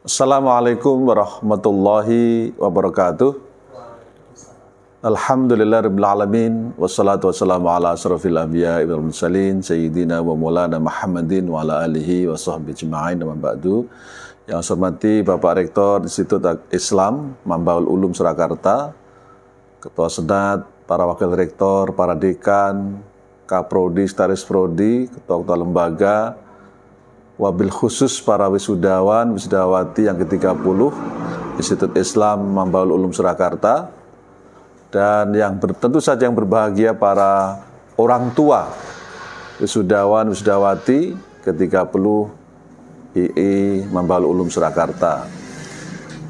Assalamualaikum warahmatullahi wabarakatuh. Alhamdulillahirabbil alamin wassalatu wassalamu ala asrofil anbiya'i wal mursalin sayyidina wa maulana Muhammadin wa ala alihi wa sahbihi ajma'in wa ba'du. Yang saya hormati Bapak Rektor Institut Islam Mambaul Ulum Surakarta, Ketua Senat, para Wakil Rektor, para Dekan, Kaprodi, Staris Prodi, Ketua-Ketua Lembaga, wabil khusus para wisudawan, wisudawati yang ke-30 Institut Islam Mambaul Ulum Surakarta, dan yang tentu saja yang berbahagia para orang tua wisudawan, wisudawati ke-30 II Mambaul Ulum Surakarta.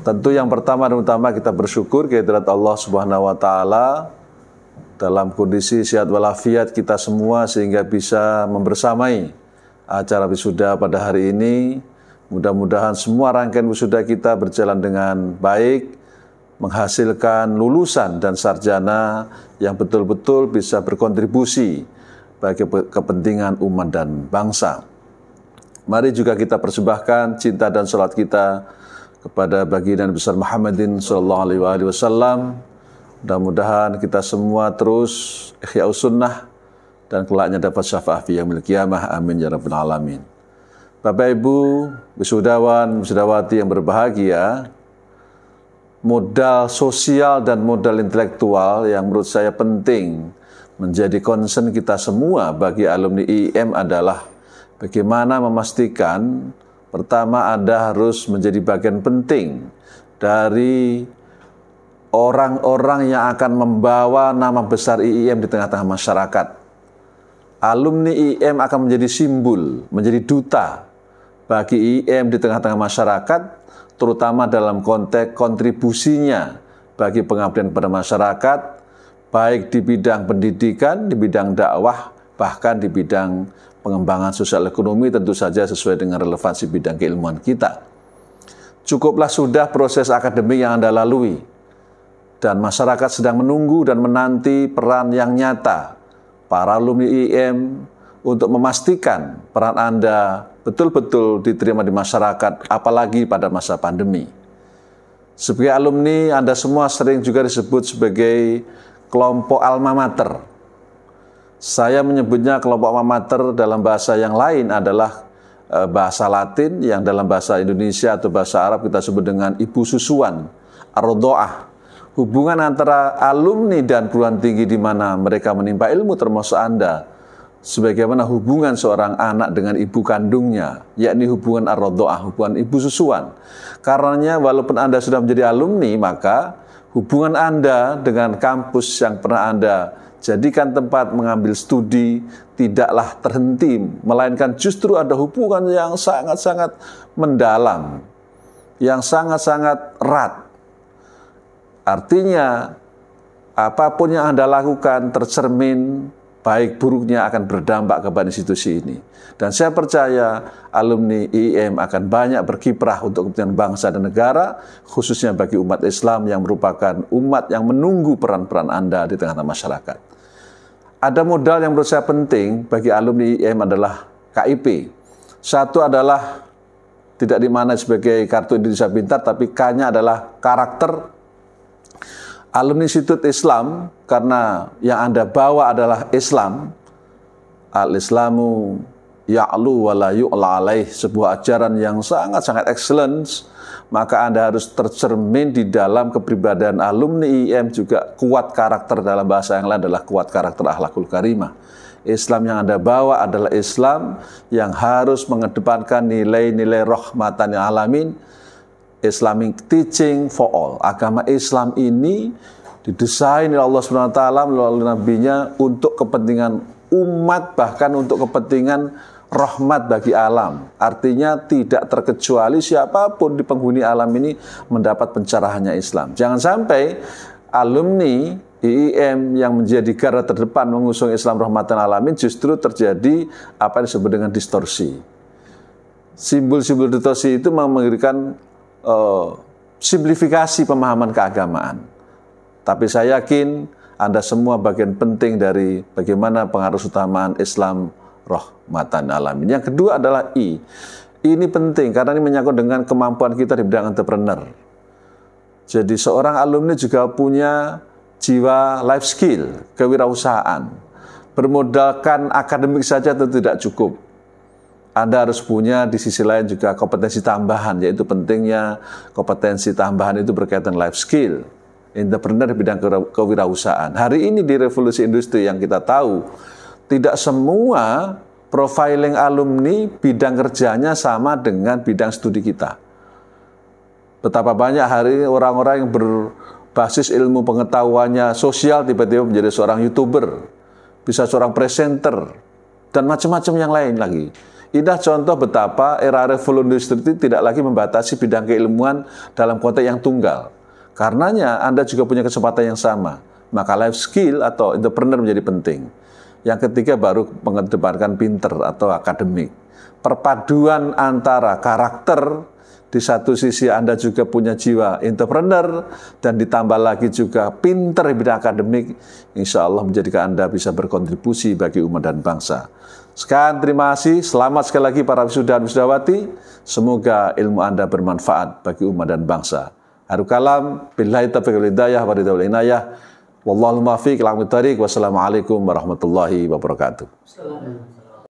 Tentu yang pertama dan utama kita bersyukur kehadirat Allah Subhanahu wa taala dalam kondisi sehat walafiat kita semua sehingga bisa membersamai acara wisuda pada hari ini. Mudah-mudahan semua rangkaian wisuda kita berjalan dengan baik, menghasilkan lulusan dan sarjana yang betul-betul bisa berkontribusi bagi kepentingan umat dan bangsa. Mari juga kita persembahkan cinta dan salat kita kepada baginda besar Muhammadin sallallahu alaihi wasallam. Mudah-mudahan kita semua terus ihya'us sunnah dan kelaknya dapat syafaat fi yaumil qiyamah. Amin ya rabbal alamin. Bapak Ibu wisudawan, wisudawati yang berbahagia, modal sosial dan modal intelektual yang menurut saya penting menjadi concern kita semua bagi alumni IIM adalah bagaimana memastikan pertama Anda harus menjadi bagian penting dari orang-orang yang akan membawa nama besar IIM di tengah-tengah masyarakat. Alumni IIM akan menjadi simbol, menjadi duta bagi IIM di tengah-tengah masyarakat, terutama dalam konteks kontribusinya bagi pengabdian kepada masyarakat, baik di bidang pendidikan, di bidang dakwah, bahkan di bidang pengembangan sosial ekonomi, tentu saja sesuai dengan relevansi bidang keilmuan kita. Cukuplah sudah proses akademik yang Anda lalui, dan masyarakat sedang menunggu dan menanti peran yang nyata para alumni IIM untuk memastikan peran Anda betul-betul diterima di masyarakat, apalagi pada masa pandemi. Sebagai alumni, Anda semua sering juga disebut sebagai kelompok alma mater. Saya menyebutnya kelompok alma mater dalam bahasa yang lain adalah bahasa Latin, yang dalam bahasa Indonesia atau bahasa Arab kita sebut dengan ibu susuan, ar-rodho'ah. Hubungan antara alumni dan perguruan tinggi di mana mereka menimba ilmu termasuk Anda, sebagaimana hubungan seorang anak dengan ibu kandungnya, yakni hubungan ar-rodho'ah, hubungan ibu susuan. Karenanya walaupun Anda sudah menjadi alumni, maka hubungan Anda dengan kampus yang pernah Anda jadikan tempat mengambil studi tidaklah terhenti, melainkan justru ada hubungan yang sangat-sangat mendalam, yang sangat-sangat erat. Artinya, apapun yang Anda lakukan tercermin, baik buruknya akan berdampak kepada institusi ini. Dan saya percaya alumni IIM akan banyak berkiprah untuk kepentingan bangsa dan negara, khususnya bagi umat Islam yang merupakan umat yang menunggu peran-peran Anda di tengah-tengah masyarakat. Ada modal yang menurut saya penting bagi alumni IIM adalah KIP. Satu adalah tidak dimaknai sebagai kartu Indonesia Pintar, tapi K-nya adalah karakter alumni Institut Islam, karena yang Anda bawa adalah Islam. Al-Islamu ya'lu wa la yu'la alaih, sebuah ajaran yang sangat-sangat excellence. Maka Anda harus tercermin di dalam kepribadian alumni IIM juga kuat karakter, dalam bahasa yang lain adalah kuat karakter akhlakul karimah. Islam yang Anda bawa adalah Islam yang harus mengedepankan nilai-nilai rahmatan lil alamin, Islamic teaching for all. Agama Islam ini didesain oleh Allah SWT melalui nabinya untuk kepentingan umat, bahkan untuk kepentingan rahmat bagi alam. Artinya tidak terkecuali siapapun di penghuni alam ini mendapat pencerahannya Islam. Jangan sampai alumni IIM yang menjadi garda terdepan mengusung Islam rahmatan alamin justru terjadi apa yang disebut dengan distorsi. Simbol-simbol distorsi itu memberikan simplifikasi pemahaman keagamaan. Tapi saya yakin Anda semua bagian penting dari bagaimana pengaruh utamaan Islam rahmatan alamin. Yang kedua adalah I. Ini penting karena ini menyangkut dengan kemampuan kita di bidang entrepreneur. Jadi seorang alumni juga punya jiwa life skill, kewirausahaan. Bermodalkan akademik saja tentu tidak cukup. Anda harus punya di sisi lain juga kompetensi tambahan, yaitu pentingnya kompetensi tambahan itu berkaitan life skill. Entrepreneur di bidang kewirausahaan. Hari ini di revolusi industri yang kita tahu, tidak semua profiling alumni bidang kerjanya sama dengan bidang studi kita. Betapa banyak hari ini orang-orang yang berbasis ilmu pengetahuannya sosial tiba-tiba menjadi seorang YouTuber, bisa seorang presenter, dan macam-macam yang lain lagi. Inilah contoh betapa era revolusi industri itu tidak lagi membatasi bidang keilmuan dalam konteks yang tunggal. Karenanya Anda juga punya kesempatan yang sama. Maka life skill atau entrepreneur menjadi penting. Yang ketiga baru mengedepankan pinter atau akademik. Perpaduan antara karakter, di satu sisi Anda juga punya jiwa entrepreneur, dan ditambah lagi juga pinter di bidang akademik, insya Allah menjadikan Anda bisa berkontribusi bagi umat dan bangsa. Sekian, terima kasih. Selamat sekali lagi para wisuda dan wisudawati. Semoga ilmu Anda bermanfaat bagi umat dan bangsa. Akhirul kalam, billahi taufiq wal hidayah wa ridha wal inayah. Wallahu muwaffiq ila aqwamit thariq. Wassalamualaikum warahmatullahi wabarakatuh.